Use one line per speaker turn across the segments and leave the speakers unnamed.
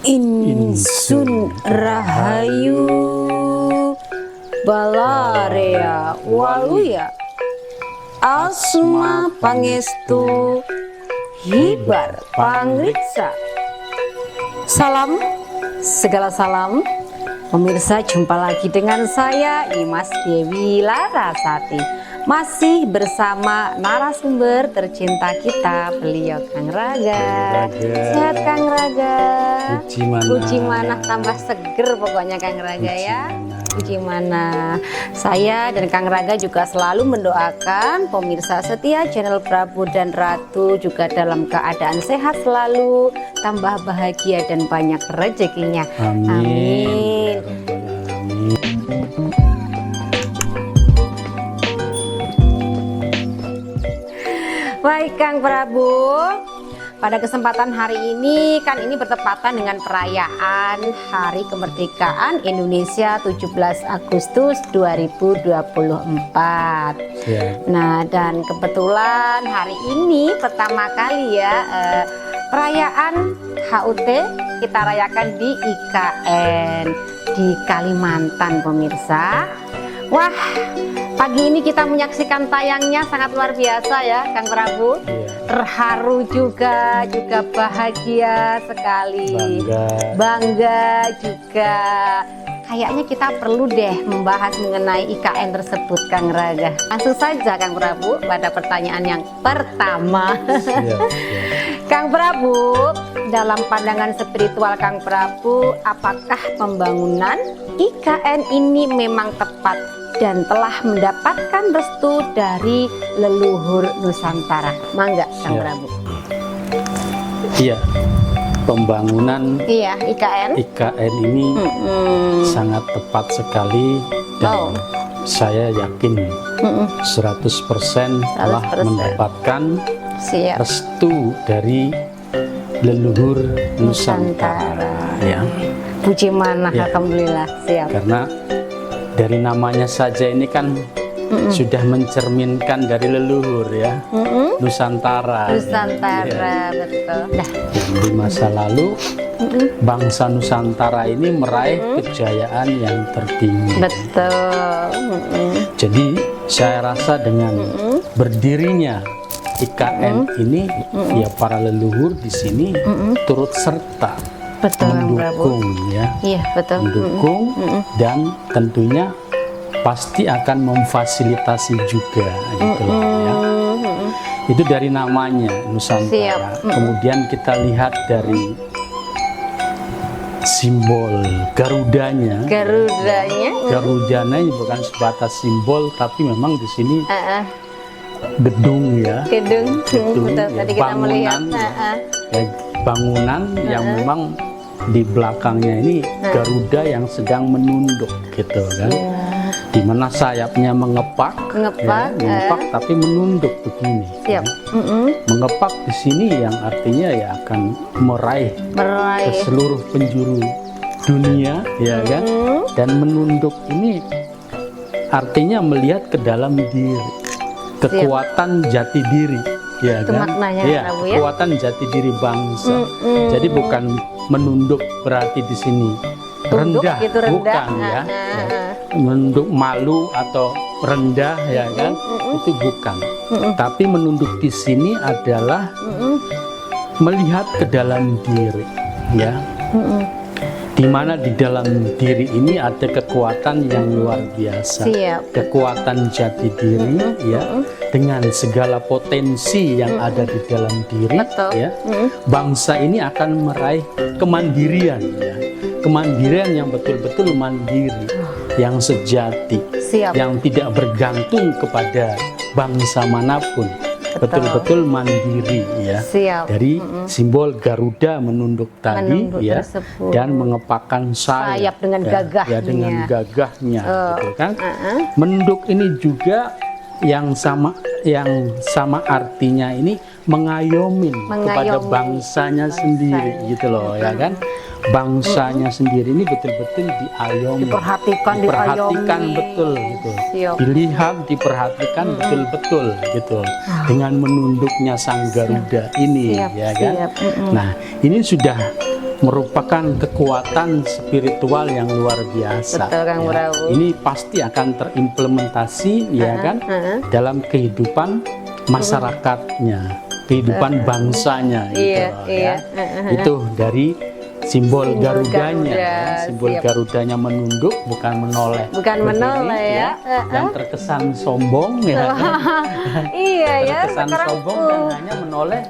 Insun Rahayu Balarea Waluya Asma Pangestu Hibar Pangriksa. Salam, segala salam. Pemirsa, jumpa lagi dengan saya Imas Dewi Larasati, masih bersama narasumber tercinta kita, beliau Kang Raga. Sehat Kang Raga? Puji mana tambah seger pokoknya Kang Raga ya. Puji mana. Saya dan Kang Raga juga selalu mendoakan pemirsa setia channel Prabu dan Ratu juga dalam keadaan sehat selalu, tambah bahagia dan banyak rezekinya. Amin. Baik Kang Prabu, pada kesempatan hari ini kan ini bertepatan dengan perayaan Hari Kemerdekaan Indonesia 17 Agustus 2024. Nah, dan kebetulan hari ini pertama kali ya perayaan HUT kita rayakan di IKN di Kalimantan pemirsa. Wah, pagi ini kita menyaksikan tayangnya sangat luar biasa ya Kang Prabu. Terharu juga bahagia sekali. Bangga juga. Kayaknya kita perlu deh membahas mengenai IKN tersebut Kang Raga. Langsung saja Kang Prabu pada pertanyaan yang pertama. Kang Prabu, dalam pandangan spiritual Kang Prabu, apakah pembangunan IKN ini memang tepat dan telah mendapatkan restu dari leluhur Nusantara? Mangga Kang Prabu.
Iya, pembangunan
IKN
ini sangat tepat sekali dan saya yakin 100% telah mendapatkan restu dari leluhur Nusantara. Ya.
Puji mana, alhamdulillah. Siap.
Karena dari namanya saja ini kan sudah mencerminkan dari leluhur ya, Nusantara.
Nusantara, betul. Nah,
di masa lalu bangsa Nusantara ini meraih kejayaan yang tertinggi.
Betul.
Jadi saya rasa dengan berdirinya IKN ini, ya para leluhur di sini turut serta mendukung ya, mendukung dan tentunya pasti akan memfasilitasi juga gitu loh ya. Itu dari namanya Nusantara. Kemudian kita lihat dari simbol Garudanya. Garudanya bukan sebatas simbol, tapi memang di sini gedung ya. Gedung
betul, tadi kita melihat
bangunan yang memang di belakangnya ini Garuda yang sedang menunduk gitu kan. Dimana sayapnya mengepak tapi menunduk begini. Mengepak di sini yang artinya ya akan meraih ke seluruh penjuru dunia ya kan. Dan menunduk ini artinya melihat ke dalam diri, kekuatan jati diri ya
itu
kan.
Maknanya,
ya, kekuatan jati diri bangsa. Jadi bukan menunduk berarti di sini rendah,
gitu, rendah.
bukan ya. Menunduk malu atau rendah ya kan, itu bukan. Tapi menunduk di sini adalah melihat ke dalam diri ya. Dimana di dalam diri ini ada kekuatan yang luar biasa. Kekuatan jati diri ya, dengan segala potensi yang ada di dalam diri ya. Bangsa ini akan meraih kemandirian ya. Kemandirian yang betul-betul mandiri, yang sejati, yang tidak bergantung kepada bangsa manapun, betul-betul mandiri ya. Dari simbol Garuda menunduk tadi ya,
tersebut.
Dan mengepakkan sayap
dengan gagahnya.
Ya, dengan gagahnya, gitu kan. Menunduk ini juga yang sama artinya ini mengayomin kepada bangsanya sendiri gitu loh ya kan. Bangsanya sendiri ini betul-betul diayomi, diperhatikan betul gitu. Dilihat, diperhatikan betul-betul gitu. Dengan menunduknya sang Garuda ini ya kan. Nah, ini sudah merupakan kekuatan spiritual yang luar biasa.
Betul, Kang Prabu.
Ini pasti akan terimplementasi ya kan dalam kehidupan masyarakatnya, kehidupan bangsanya gitu loh, ya. Itu dari simbol Garudanya, ya. Simbol
siap.
Garudanya menunduk bukan menoleh.
Bukan
berdiri,
menoleh ya.
Dan terkesan sombong ya.
Iya ya.
Terkesan
Sekarang
sombong dan hanya menoleh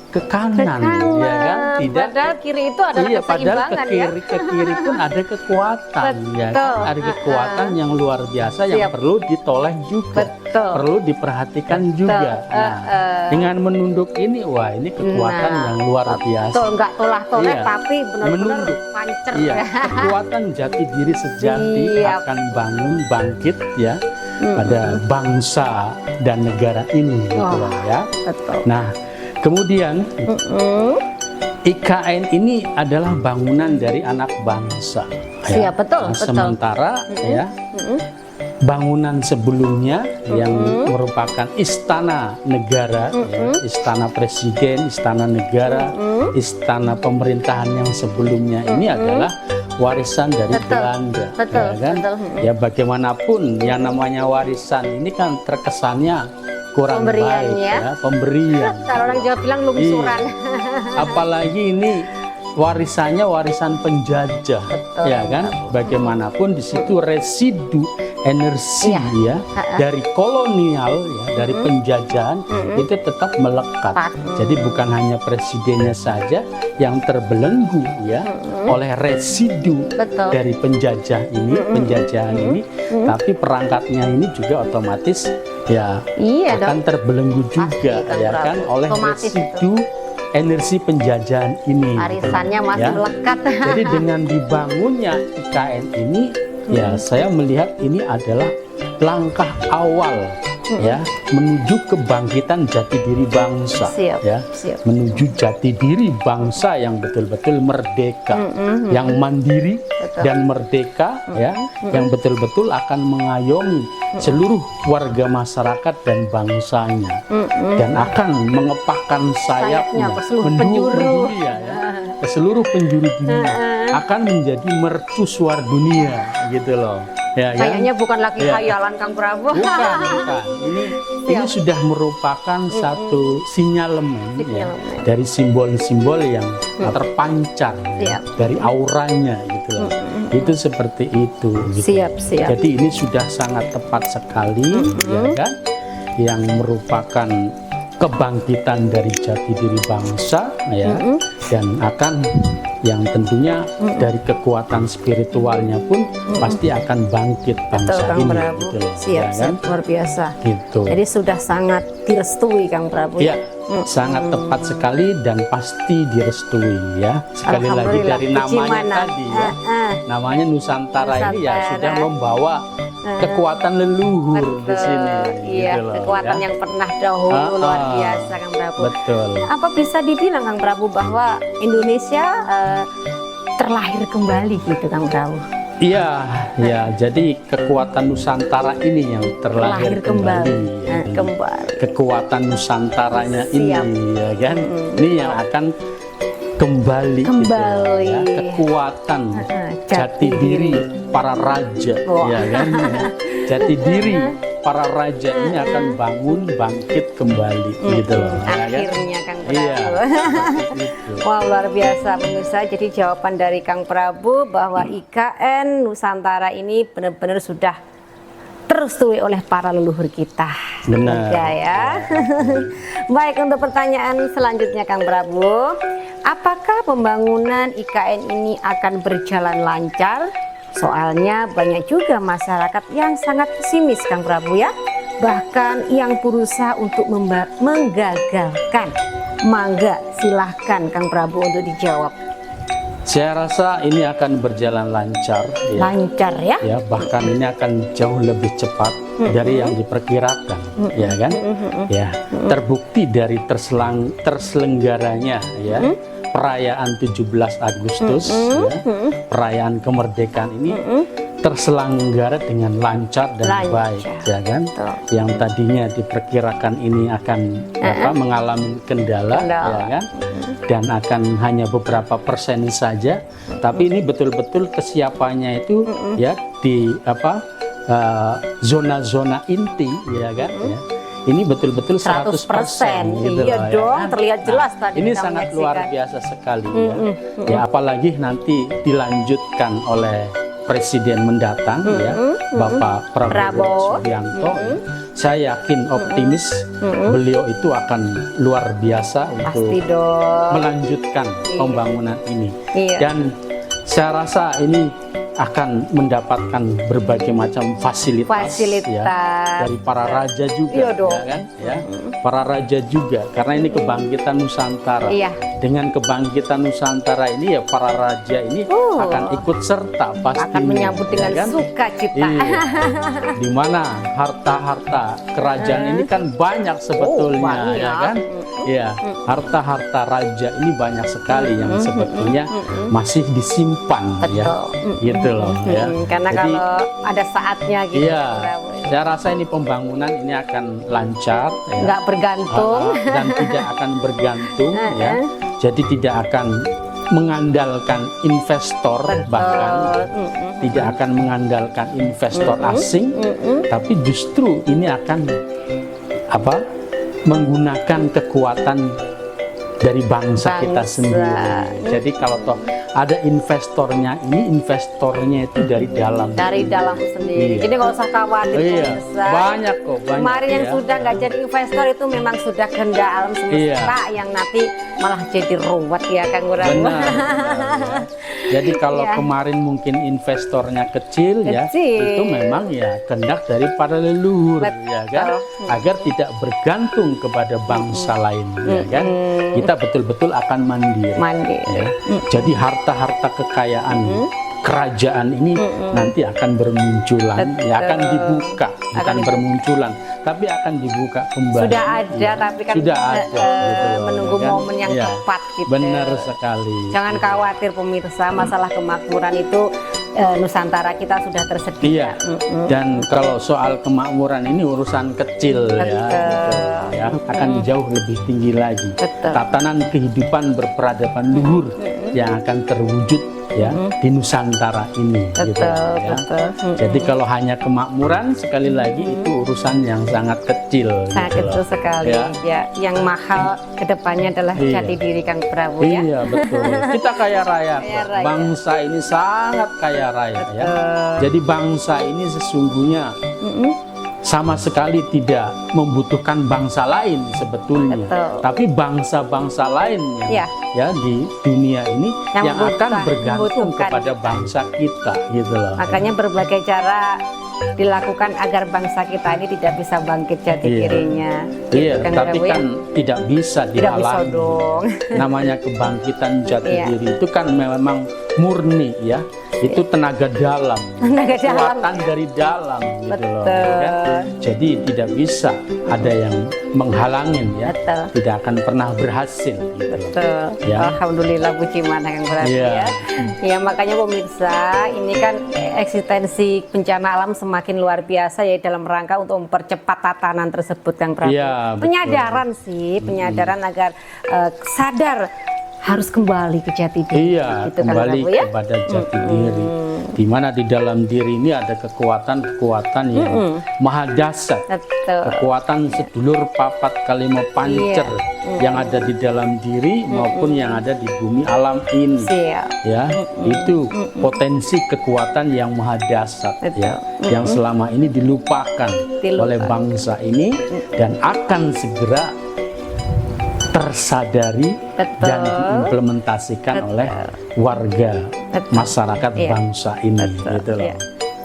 ke kanan, ya kan? Tidak.
Padahal kiri itu adalah
Iya, padahal
keseimbangan
ke kiri pun ada kekuatan, ya kan?
Betul.
Ada kekuatan yang luar biasa yang
Siap.
perlu ditoleh juga,
Betul.
perlu diperhatikan juga. Nah, dengan menunduk ini, wah ini kekuatan yang luar biasa.
Betul, nggak tolah-toleh
Iya.
tapi benar-benar
Menunduk.
pancer
Iya,
ya.
kekuatan jati diri sejati
Siap.
akan bangun bangkit ya pada bangsa dan negara ini, gitu loh, ya.
Betul.
Nah, kemudian IKN ini adalah bangunan dari anak bangsa.
Siap, betul,
Nah,
betul.
sementara ya bangunan sebelumnya yang merupakan istana negara, ya, istana presiden, istana negara, istana pemerintahan yang sebelumnya ini adalah warisan dari
Betul,
Belanda,
betul,
ya kan?
betul.
Ya bagaimanapun yang namanya warisan ini kan terkesannya kurang
Pemberian,
baik,
ya.
ya, pemberian.
Kalau orang Jawa bilang lungsuran.
Apalagi ini warisannya warisan penjajah,
Betul.
ya kan? Bagaimanapun di situ residu energi
Iya.
ya dari kolonial ya, dari penjajahan itu tetap melekat. Jadi bukan hanya presidennya saja yang terbelenggu ya oleh residu
Betul.
dari penjajah ini, penjajahan ini, tapi perangkatnya ini juga otomatis ya
Iya
akan
dong.
terbelenggu juga
Pasti, Kang
ya
Prabu.
kan oleh
Otomatis
residu energi penjajahan ini.
Arisannya masih
Ya.
melekat.
Jadi dengan dibangunnya IKN ini ya saya melihat ini adalah langkah awal ya menuju kebangkitan jati diri bangsa.
Siap,
Ya,
siap.
menuju jati diri bangsa yang betul-betul merdeka, yang mandiri dan merdeka ya, yang betul-betul akan mengayomi seluruh warga masyarakat dan bangsanya dan akan mengepakkan sayapnya
Sayapnya ke seluruh penjuru.
mendunia, ya, ke seluruh penjuru dunia akan menjadi mercusuar dunia gitu loh. Ya, kan?
Kayaknya bukan lagi
Iya.
khayalan Kang Prabu.
Bukan. Ini sudah merupakan satu sinyalemen ya,
Sinyalemen.
dari simbol-simbol yang terpancar ya,
Siap.
dari auranya gitu loh. Itu seperti itu. Gitu.
Siap, siap.
Jadi ini sudah sangat tepat sekali, ya kan, yang merupakan kebangkitan dari jati diri bangsa, ya, dan akan yang tentunya dari kekuatan spiritualnya pun pasti akan bangkit
Betul,
bangsa
Kang
ini,
Prabu.
gitu loh,
Siap,
ya kan?
siap. Luar biasa.
Gitu.
Jadi sudah sangat direstui Kang Prabu.
Ya, sangat tepat sekali dan pasti direstui ya. Sekali lagi
Alhamdulillah,
dari
puji
namanya
mana.
tadi ya, namanya Nusantara ini ya
Nusantara.
sudah membawa kekuatan leluhur di sini.
Iya,
gitu loh,
kekuatan
ya.
yang pernah dahulu luar biasa Kang Prabu.
Betul.
Apa bisa dibilang Kang Prabu bahwa Indonesia terlahir kembali gitu Kang Prabu?
Iya, ya. Jadi kekuatan Nusantara ini yang terlahir kembali. Ya.
Kembali.
Kekuatan Nusantaranya
Siap.
ini, ya kan? Ini yang akan kembali. Gitu,
Kembali.
ya. Kekuatan jati diri para raja,
Wah.
ya kan? Jati diri para raja ini akan bangun, bangkit kembali, gitu loh. ya kan?
Akhirnya Kang Prabu.
Iya. Seperti itu.
Wah, luar biasa pemirsa. Jadi jawaban dari Kang Prabu bahwa IKN Nusantara ini benar-benar sudah terestui oleh para leluhur kita.
Benar.
Semoga ya. Baik, untuk pertanyaan selanjutnya Kang Prabu, apakah pembangunan IKN ini akan berjalan lancar? Soalnya banyak juga masyarakat yang sangat pesimis Kang Prabu ya. Bahkan yang berusaha untuk menggagalkan. Mangga, silahkan Kang Prabu untuk dijawab.
Saya rasa ini akan berjalan lancar. Ya.
Lancar ya.
Ya, bahkan ini akan jauh lebih cepat dari yang diperkirakan, ya kan? Ya, terbukti dari terselenggaranya ya perayaan 17 Agustus, ya, perayaan kemerdekaan ini terselenggara dengan lancar dan baik, ya kan? Yang tadinya diperkirakan ini akan mengalami kendala, ya kan? Dan akan hanya beberapa persen saja, tapi ini betul-betul kesiapannya itu ya di zona-zona inti, ya kan? Ya. Ini betul-betul 100% gitu
iya
loh,
dong,
ya.
terlihat jelas tadi.
Ini sangat luar biasa sekali ya. Ya apalagi nanti dilanjutkan oleh Presiden mendatang ya, Bapak Prabowo Subianto. Saya yakin optimis beliau itu akan luar biasa untuk melanjutkan pembangunan ini. Dan saya rasa ini akan mendapatkan berbagai macam fasilitas. Ya, dari para raja juga, ya kan? Ya, para raja juga, karena ini kebangkitan Nusantara. Dengan kebangkitan Nusantara ini ya para raja ini akan ikut serta pasti.
Akan menyambut dengan sukacita.
Di mana harta-harta kerajaan ini kan banyak sebetulnya, ya kan? Ya, harta-harta raja ini banyak sekali yang sebetulnya masih disimpan, ya, gitu loh. Ya.
Karena
jadi,
kalau ada saatnya gitu.
Iya, saya rasa ini pembangunan ini akan lancar,
nggak bergantung
dan tidak akan bergantung, ya. Jadi tidak akan mengandalkan investor, bahkan tidak akan mengandalkan investor asing, tapi justru ini akan menggunakan kekuatan dari bangsa kita sendiri. Jadi kalau toh ada investornya, ini investornya itu dari dalam.
Dari dalam sendiri. Jadi nggak usah khawatir.
Banyak kok. Banyak,
kemarin yang sudah nggak jadi investor itu memang sudah kehendak alam semesta yang nanti malah jadi ruwet ya Kang Prabu.
Benar. Jadi kalau kemarin mungkin investornya kecil, ya, itu memang ya kehendak daripada leluhur, ya kan, agar tidak bergantung kepada bangsa lain, ya kan. Kita betul-betul akan mandiri. Ya. Jadi harta-harta kekayaan kerajaan ini nanti akan bermunculan, ya, akan dibuka, bukan bermunculan, tapi akan dibuka kembali.
Sudah ada, tapi kan
sudah ada,
menunggu momen yang tepat gitu.
Benar sekali.
Jangan khawatir pemirsa, masalah kemakmuran itu Nusantara kita sudah tersedia.
Dan kalau soal kemakmuran ini urusan kecil, ya, akan jauh lebih tinggi lagi. Tatanan kehidupan berperadaban luhur yang akan terwujud ya di Nusantara ini. Jadi kalau hanya kemakmuran, sekali lagi itu urusan yang sangat kecil.
Sangat kecil sekali. Ya, yang mahal kedepannya adalah jati diri Kang Prabu, ya.
Iya, betul. Kita kaya raya, bangsa ini sangat kaya raya, ya. Jadi bangsa ini sesungguhnya sama sekali tidak membutuhkan bangsa lain sebetulnya, tapi bangsa-bangsa lain yang ya di dunia ini yang akan bergantung kepada bangsa kita, gitu loh.
Makanya berbagai cara dilakukan agar bangsa kita ini tidak bisa bangkit jati dirinya.
Tapi kan tidak bisa dihalangi. Namanya kebangkitan jati diri itu kan memang murni, ya. Itu tenaga dalam, kekuatan dari dalam, gitu loh. Kan? Jadi tidak bisa ada yang menghalangin, ya. Tidak akan pernah berhasil. Gitu. Ya.
Alhamdulillah, puji mana Kang Prabu, ya. Ya, makanya pemirsa, ini kan eksistensi bencana alam semakin luar biasa ya dalam rangka untuk mempercepat tatanan tersebut Kang Prabu. Penyadaran sih, penyadaran agar sadar harus kembali ke jati diri.
Gitu, kembali kepada jati diri. Di mana di dalam diri ini ada kekuatan-kekuatan yang maha dahsyat. Kekuatan sedulur papat kalima pancer yang ada di dalam diri maupun yang ada di bumi alam ini. Ya, itu potensi kekuatan yang maha dahsyat, ya, yang selama ini dilupakan oleh bangsa ini dan akan segera tersadari dan diimplementasikan oleh warga masyarakat bangsa ini, gitu loh.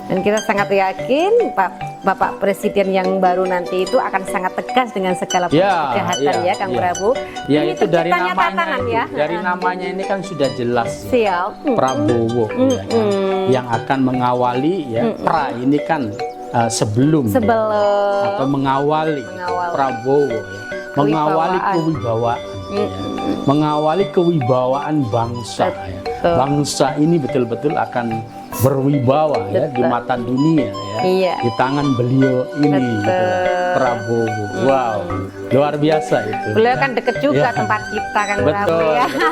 Dan kita sangat yakin Bapak Presiden yang baru nanti itu akan sangat tegas dengan segala kejahatan, ya Kang Prabu.
Ya, ini itu dari namanya dari namanya ini kan sudah jelas, Prabowo, yang akan mengawali, ya. Pra ini kan sebelum atau mengawali. Prabowo, ya. Mengawali kewibawaan, ya. Mengawali kewibawaan bangsa, ya. Bangsa ini betul-betul akan berwibawa ya di mata dunia ya.
Iya.
Di tangan beliau ini gitu loh, Prabowo. Wow, luar biasa itu.
Beliau kan deket juga
Ya.
tempat kita Kang Prabu
Betul,
ya.
betul.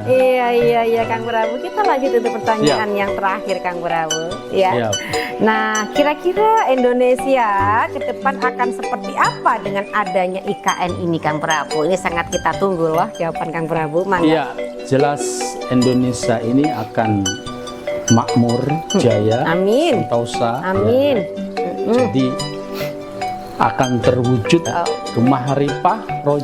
Iya Kang Prabu. Kita lanjut untuk pertanyaan yang terakhir Kang Prabu ya.
Siap.
Nah, kira-kira Indonesia ke depan akan seperti apa dengan adanya IKN ini Kang Prabu? Ini sangat kita tunggu loh jawaban Kang Prabu. Mangga.
Iya, jelas Indonesia ini akan makmur, jaya,
Amin.
sentosa.
Amin.
Ya. Jadi akan terwujud kemaharipah roh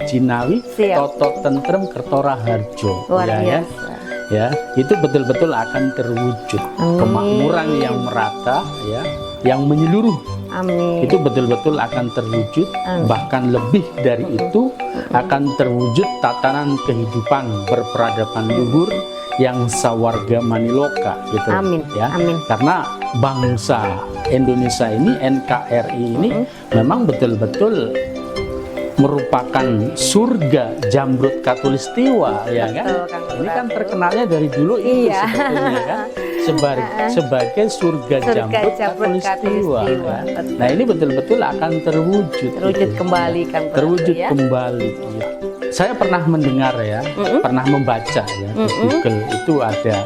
jinawi,
Siap.
toto tentrem kertora harjo.
Luar
ya,
biasa.
ya, itu betul-betul akan terwujud.
Amin.
Kemakmuran yang merata, ya, yang menyeluruh.
Amin.
Itu betul-betul akan terwujud.
Amin.
Bahkan lebih dari itu akan terwujud tatanan kehidupan berperadaban luhur yang sawarga maniloka gitu.
Amin.
Ya.
Amin.
Karena bangsa Indonesia ini, NKRI ini memang betul-betul merupakan surga Jamrut Katulistiwa, ya kan?
Betul, Kang
Ini kan
Prabu.
terkenalnya dari dulu itu
Iya.
sebetulnya kan, sebagai surga Jamrut Katulistiwa. Ya.
betul.
Nah, ini betul-betul akan terwujud.
Terwujud
gitu.
kembali Kang Prabu
Terwujud
ya.
kembali. Ya. Saya pernah mendengar ya, pernah membaca ya di Google itu ada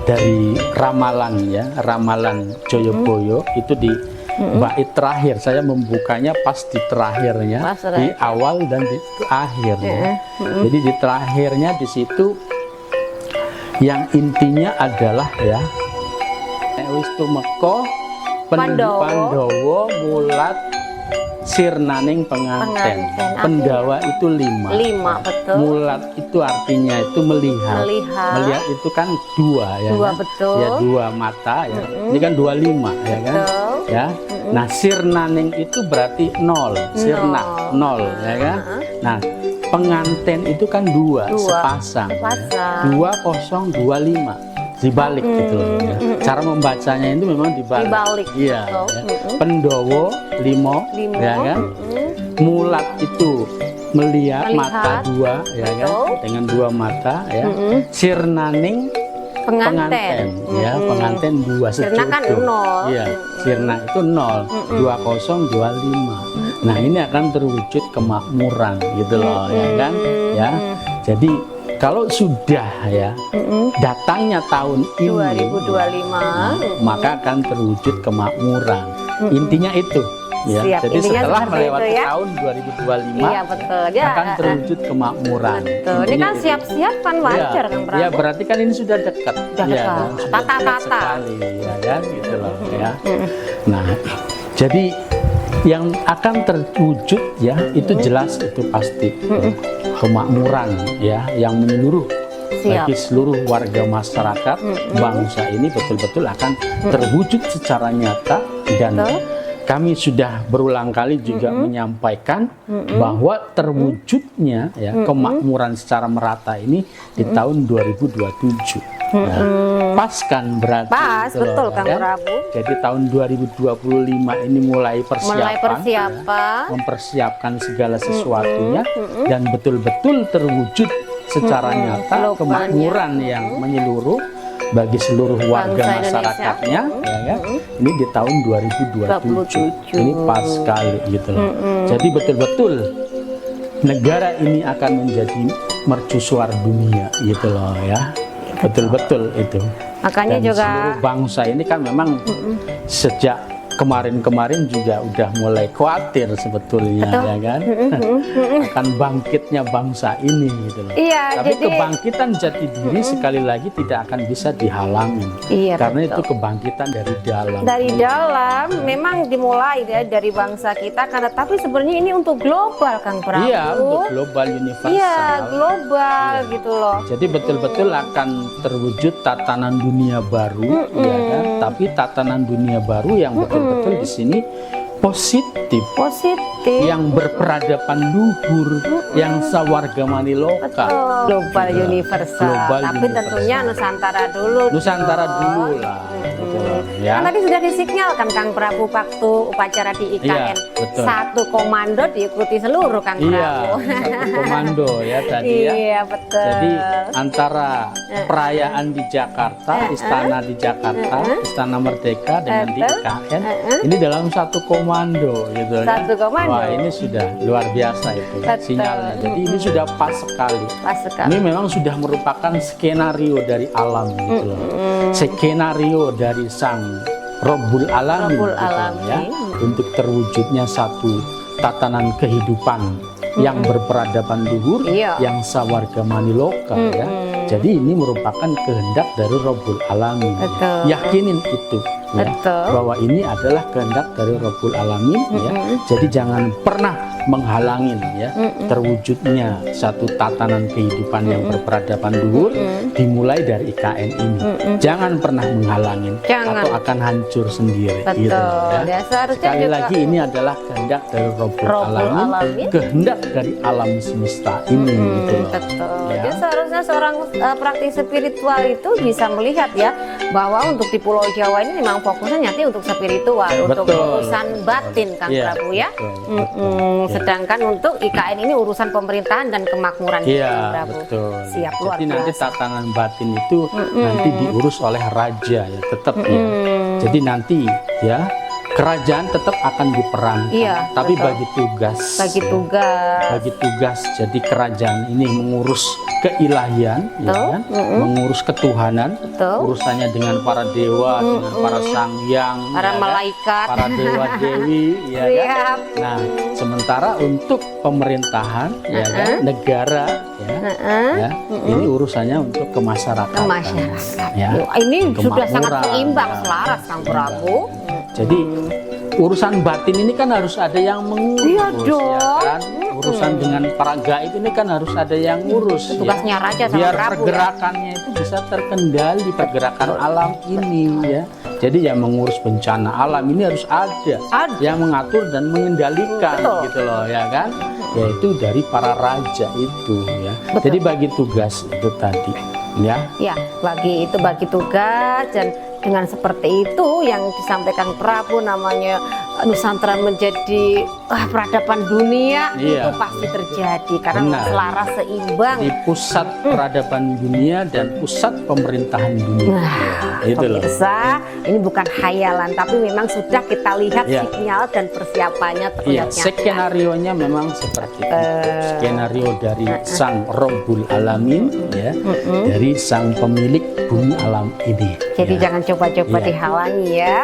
dari ramalan ya, ramalan Joyoboyo itu di bait terakhir. Saya membukanya pas di terakhirnya,
Pas
di awal dan di akhir. Ya. Jadi di terakhirnya di situ yang intinya adalah ya, wis tumeka Pandowo mulat sirnaning penganten.
Penganten.
Pendawa itu 5.
5 betul.
Mulat itu artinya itu melihat.
Melihat.
Melihat itu kan 2 ya.
2
kan?
betul.
Ya 2 mata ya. Ini kan 25 ya kan.
Betul.
Ya. Nah, sirnaning itu berarti 0. Sirna 0 ya kan. Nah, penganten itu kan 2 sepasang.
Sepasang.
2025 dibalik gitu loh ya. Cara membacanya itu memang dibalik.
Dibalik,
Iya.
betul.
Ya. Pendowo 5 ya kan. Mulat itu melihat mata 2 ya kan, dengan 2 mata ya. Sirnaning penganten ya, penganten 2
Sirna kan
sejodoh.
0.
Iya, sirna itu 0, 2025. Nah, ini akan terwujud kemakmuran gitu loh ya kan. Ya. Jadi kalau sudah ya datangnya tahun ini
2025
maka akan terwujud kemakmuran. Intinya itu ya.
Siap.
Jadi
Intinya
setelah
seperti
melewati
itu ya.
tahun 2025
Iya betul ya.
akan terwujud kemakmuran.
Betul. Ini
Intinya
kan
itu.
siap-siap kan wajar Kang Prabu.
Ya, berarti kan ini sudah dekat.
Sudah
Ya,
dekat.
kan? Sudah dekat
Tata-tata.
sekali ya kan gitu loh ya. Nah, jadi yang akan terwujud ya itu jelas itu pasti kemakmuran ya yang menyeluruh
Siap.
bagi seluruh warga masyarakat bangsa ini betul-betul akan terwujud secara nyata dan
Betul.
kami sudah berulang kali juga menyampaikan bahwa terwujudnya ya kemakmuran secara merata ini di tahun 2027. Nah, pas kan berarti
Pas,
gitu loh,
betul
ya
Kang
kan?
Prabu.
Jadi tahun 2025 ini mulai persiapan,
persiapan.
ya, mempersiapkan segala sesuatunya dan betul-betul terwujud secara nyata
Globalnya.
kemakmuran yang menyeluruh bagi seluruh warga
Bangsa Indonesia.
masyarakatnya ya kan? Ini di tahun 2027. Ini pas sekali gitu loh. Jadi betul-betul negara ini akan menjadi mercusuar dunia gitu loh ya. Betul-betul itu.
Makanya
Dan
juga
seluruh bangsa ini kan memang sejak kemarin-kemarin juga udah mulai khawatir sebetulnya ya kan akan bangkitnya bangsa ini gitu loh.
Iya,
Tapi
jadi
kebangkitan jati diri sekali lagi tidak akan bisa dihalangi
Iya,
karena
betul.
itu kebangkitan dari dalam.
dari dalam memang dimulai ya dari bangsa kita karena tapi sebenarnya ini untuk global Kang Prabu.
Iya, untuk global universal.
Iya, global gitu loh.
Jadi betul-betul akan terwujud tatanan dunia baru, ya kan? Tapi tatanan dunia baru yang betul-betul di sini positif,
Positif.
yang berperadaban luhur, yang sawarga maniloka.
Global
Gitu.
universal.
Global
Tapi
universal.
tentunya Nusantara dulu.
Nusantara
dong.
dulu lah, gitu loh, ya.
Kan tadi sudah disinyalkan Kang Prabu waktu upacara di IKN.
Iya, betul.
Satu komando diikuti seluruh Kang
Iya,
Prabu.
satu komando ya tadi ya.
Iya betul.
Jadi antara perayaan di Jakarta, istana di Jakarta, Istana Merdeka dengan di IKN, ini dalam satu komando gitu ya.
Satu komando.
Wah, ini sudah luar biasa itu
Betul.
sinyalnya. Jadi ini sudah pas sekali.
Pas sekali.
Ini memang sudah merupakan skenario dari alam gitu loh. Skenario dari sang Rabbul Alamin,
Rabbul
gitu
Alamin.
ya, untuk terwujudnya satu tatanan kehidupan yang berperadaban luhur,
Iya.
yang sawarga maniloka ya. Jadi ini merupakan kehendak dari Rabbul Alamin.
Betul.
Yakinin itu ya,
Betul.
bahwa ini adalah kehendak dari Rabbul Alamin ya. Jadi jangan pernah menghalangin ya terwujudnya satu tatanan kehidupan yang berperadaban luhur dimulai dari IKN ini. Jangan pernah menghalangin
Jangan.
atau akan hancur sendiri.
Betul.
Gitu, ya.
Ya, seharusnya
Sekali
juga
lagi ini adalah kehendak dari Rabbul
Rabbul
Alamin,
Alamin.
kehendak dari alam semesta ini gitu loh.
Betul.
Ya.
Jadi seharusnya seorang praktisi spiritual itu bisa melihat ya bahwa untuk di Pulau Jawa ini memang fokusnya nanti untuk spiritual, untuk
Betul.
urusan batin Kang
Iya,
Prabu ya.
betul, betul.
Sedangkan untuk IKN ini urusan pemerintahan dan kemakmuran Kang
Iya,
Prabu.
betul.
Siap, luar
Jadi nanti
biasa.
tatanan batin itu nanti diurus oleh raja ya, tetap ya. Jadi nanti ya kerajaan tetap akan diperankan,
Iya,
tapi
betul.
bagi tugas,
Bagi
ya,
tugas.
bagi tugas. Jadi kerajaan ini mengurus keilahian, ya
Betul.
kan? Mengurus ketuhanan,
Betul.
urusannya dengan para dewa, dengan para sangyang,
Para
ya kan?
malaikat.
para dewa dewi, ya kan?
Siap.
Nah, sementara untuk pemerintahan, ya kan? Negara, ya, ini urusannya untuk kemasyarakatan.
Ke masyarakat.
Ya.
Ini sudah sangat
Kemakmuran,
seimbang,
ya.
selaras Kang Prabu.
Jadi urusan batin ini kan harus ada yang mengurus,
Iya
ya
dong.
kan? Urusan dengan para gaib ini kan harus ada yang ngurus.
Tugasnya
ya.
raja sama
Biar
Prabu, ya.
pergerakannya itu bisa terkendali, pergerakan alam ini ya. Jadi yang mengurus bencana alam ini harus ada,
Ada.
yang mengatur dan mengendalikan,
Betul.
gitu loh, ya kan? Yaitu dari para raja itu ya.
Betul.
Jadi bagi tugas itu tadi, ya.
Ya, bagi tugas dan dengan seperti itu yang disampaikan Prabu namanya Nusantara menjadi peradaban dunia,
Iya.
itu pasti terjadi karena
Benar.
selaras seimbang.
Di pusat peradaban dunia dan pusat pemerintahan dunia.
Nah,
Itu loh.
pemirsa, ini bukan khayalan tapi memang sudah kita lihat
Iya.
sinyal dan persiapannya
Iya,
terlihat nyata.
skenarionya memang seperti itu. Skenario dari sang Rabbul Alamin, ya, dari sang pemilik bumi alam ini.
Jadi
ya.
jangan coba-coba
Iya.
dihalangi ya.